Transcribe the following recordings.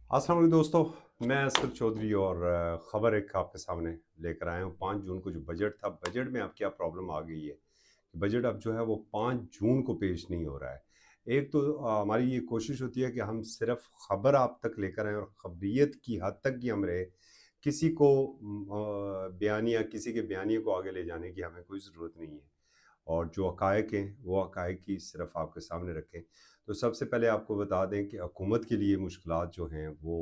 अस्सलाम वालेकुम दोस्तों, मैं असगर चौधरी और ख़बर एक आपके सामने लेकर आया हूँ। 5 जून को जो बजट था, बजट में अब क्या प्रॉब्लम आ गई है कि बजट अब जो है वो 5 जून को पेश नहीं हो रहा है। एक तो हमारी ये कोशिश होती है कि हम सिर्फ़ ख़बर आप तक लेकर आएँ और ख़बरियत की हद तक ही हम रहे। किसी को बयानिया किसी के बयानिए को आगे ले जाने की हमें कोई ज़रूरत नहीं है। और जो हक़ाइक़ हैं, वो हक़ाइक़ ही सिर्फ़ आपके सामने रखें। तो सबसे पहले आपको बता दें कि हुकूमत के लिए मुश्किलात जो हैं वो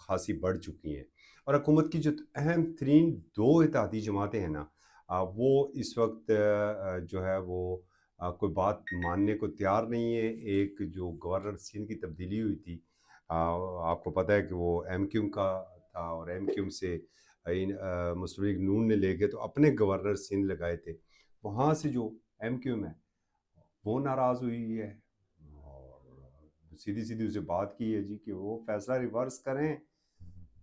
ख़ासी बढ़ चुकी हैं। और हुकूमत की जो अहम तरीन 2 इत्तेहादी जमातें हैं ना, वो इस वक़्त जो है वो कोई बात मानने को तैयार नहीं है। एक जो गवर्नर सिंध की तब्दीली हुई थी, आपको पता है कि वो एमक्यूएम का था और एमक्यूएम से मुस्लिम लीग नून ने लेके तो अपने गवर्नर सिंध लगाए थे। वहाँ से जो एमक्यूएम है वो नाराज़ हुई है और सीधी-सीधी उसे बात की है जी कि वो फैसला रिवर्स करें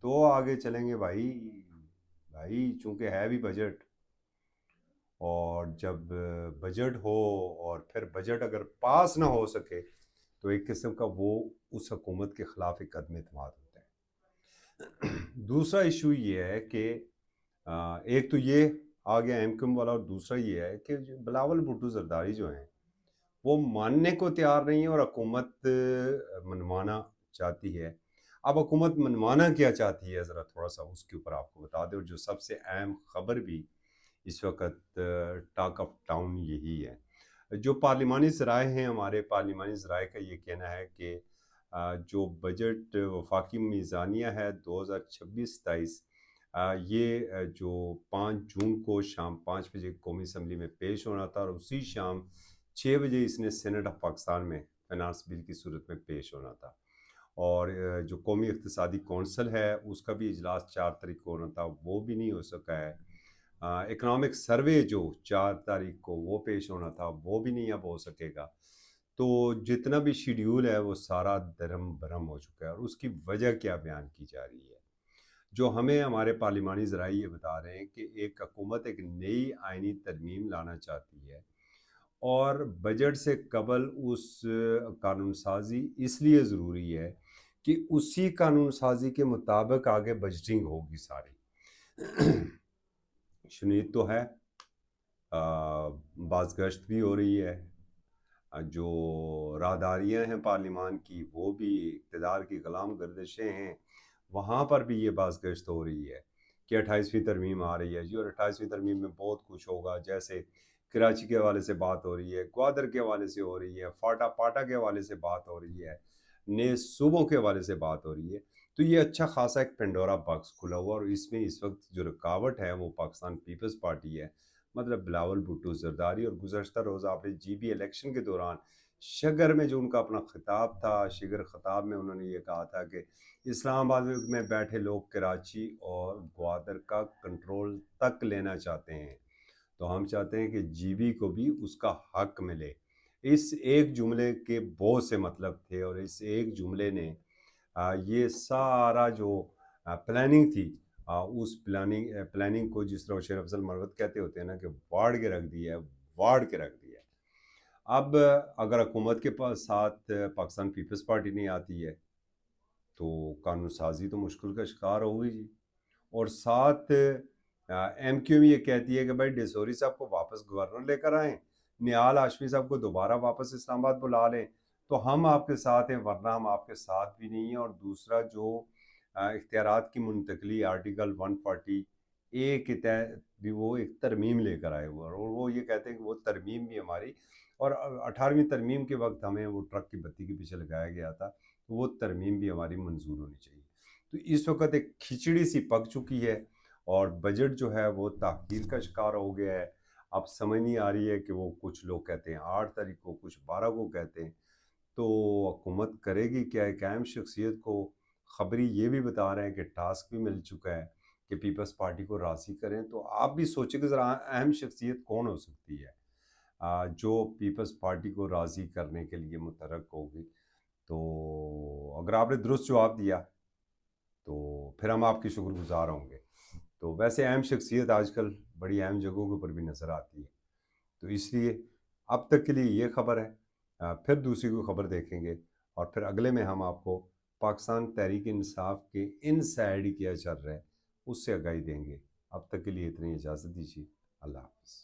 तो आगे चलेंगे भाई। भाई चूँकि है भी बजट, और जब बजट हो और फिर बजट अगर पास ना हो सके तो एक किस्म का वो उस हुकूमत के खिलाफ एक अदम एतमाद होता है। दूसरा इशू ये है कि एक तो ये आ गया एमक्यूएम वाला, और दूसरा ये है कि जो बिलावल भुट्टो जरदारी जो हैं वो मानने को तैयार नहीं है और हुकूमत मनवाना चाहती है। अब हुकूमत मनवाना क्या चाहती है, ज़रा थोड़ा-सा उसके ऊपर आपको बता दें। और जो सबसे अहम खबर भी इस वक़्त टॉक ऑफ टाउन यही है। जो पार्लिमानी ज़राए हैं, हमारे पार्लिमानी ज़राए का ये कहना है कि जो बजट वफ़ाकी मीज़ानिया है 2026-27, ये जो 5 जून को शाम 5 बजे कौमी असम्बली में पेश होना था और उसी शाम 6 बजे इसने सेनेट ऑफ पाकिस्तान में फ़ाइनेंस बिल की सूरत में पेश होना था। और जो कौमी इक़्तिसादी कौंसल है उसका भी इजलास 4 तारीख को होना था, वो भी नहीं हो सका है। इकनॉमिक सर्वे जो 4 तारीख को वो पेश होना था, वो भी नहीं अब हो सकेगा। तो जितना भी शेड्यूल है वो सारा दरम-बरम हो चुका है, और उसकी वजह क्या बयान की जा रही है। जो हमें हमारे पार्लिमानी ज़राए ये बता रहे हैं कि एक हुकूमत एक नई आइनी तरमीम लाना चाहती है, और बजट से कबल उस कानून साज़ी इसलिए ज़रूरी है कि उसी कानून साज़ी के मुताबिक आगे बजटिंग होगी सारी। शुनीद तो है, बाज़ गश्त भी हो रही है। जो राहदारियाँ हैं पार्लिमान की, वो भी इक़्तिदार की ग़ुलाम गर्दिशें हैं, वहाँ पर भी ये बाज़ गश्त हो रही है कि 28वीं तरमीम आ रही है जी, और 28वीं तरमीम में बहुत कुछ होगा। जैसे कराची के हवाले से बात हो रही है, ग्वादर के हवाले से हो रही है, फाटा पाटा के हवाले से बात हो रही है, नए सूबों के हवाले से बात हो रही है। तो ये अच्छा खासा एक पेंडोरा बॉक्स खुला हुआ, और इसमें इस वक्त जो रुकावट है वो पाकिस्तान पीपल्स पार्टी है, मतलब बिलावल भुट्टो जरदारी। और गुज़श्ता रोज़ आपने जीबी इलेक्शन के दौरान शगर में जो उनका अपना खिताब था, शिगर खिताब में उन्होंने ये कहा था कि इस्लामाबाद में बैठे लोग कराची और ग्वादर का कंट्रोल तक लेना चाहते हैं। तो हम चाहते हैं कि जीबी को भी उसका हक मिले। इस एक जुमले के बहुत से मतलब थे, और इस एक जुमले ने ये सारा जो प्लानिंग थी, उस प्लानिंग को, जिस तरह शेर अफजल मरवत कहते होते हैं ना, कि वाड़ के रख दिया है, वाड़ के रख दिया है। अब अगर हुकूमत के पास साथ पाकिस्तान पीपल्स पार्टी नहीं आती है तो कानून साजी तो मुश्किल का शिकार होगी जी। और साथ एमक्यूएम ये कहती है कि भाई डिसोरी साहब को वापस गवर्नर लेकर आएं, निहाल हाशमी साहब को दोबारा वापस इस्लामाबाद बुला लें, तो हम आपके साथ हैं, वरना हम आपके साथ भी नहीं हैं। और दूसरा जो इख्तियारात की मुंतकली आर्टिकल 140 ए के तहत भी वो एक तरमीम लेकर आए हुए हैं, और वो ये कहते हैं कि वो तरमीम भी हमारी, और 18वीं तरमीम के वक्त हमें वो ट्रक की बत्ती के पीछे लगाया गया था, तो वो तरमीम भी हमारी मंजूर होनी चाहिए। तो इस वक्त एक खिचड़ी सी पक चुकी है, और बजट जो है वो ताख़ीर का शिकार हो गया है। अब समझ नहीं आ रही है कि वो, कुछ लोग कहते हैं 8 तारीख को, कुछ 12 को कहते हैं। तो हुकूमत करेगी क्या? एक अहम शख्सियत को खबरी ये भी बता रहे हैं कि टास्क भी मिल चुका है कि पीपल्स पार्टी को राज़ी करें। तो आप भी सोचें कि ज़रा अहम शख्सियत कौन हो सकती है जो पीपल्स पार्टी को राज़ी करने के लिए मुतहर्रिक होगी। तो अगर आपने दुरुस्त जवाब दिया तो फिर हम आपके शुक्रगुज़ार होंगे। तो वैसे अहम शख्सियत आजकल बड़ी अहम जगहों के ऊपर भी नज़र आती है। तो इसलिए अब तक के लिए ये खबर है, फिर दूसरी कोई खबर देखेंगे, और फिर अगले में हम आपको پاکستان تحریک انصاف کے ان سائڈ کیا چل رہا ہے اس سے آگاہی دیں گے. اب تک کے لیے اتنی اجازت دیجیے. اللہ حافظ.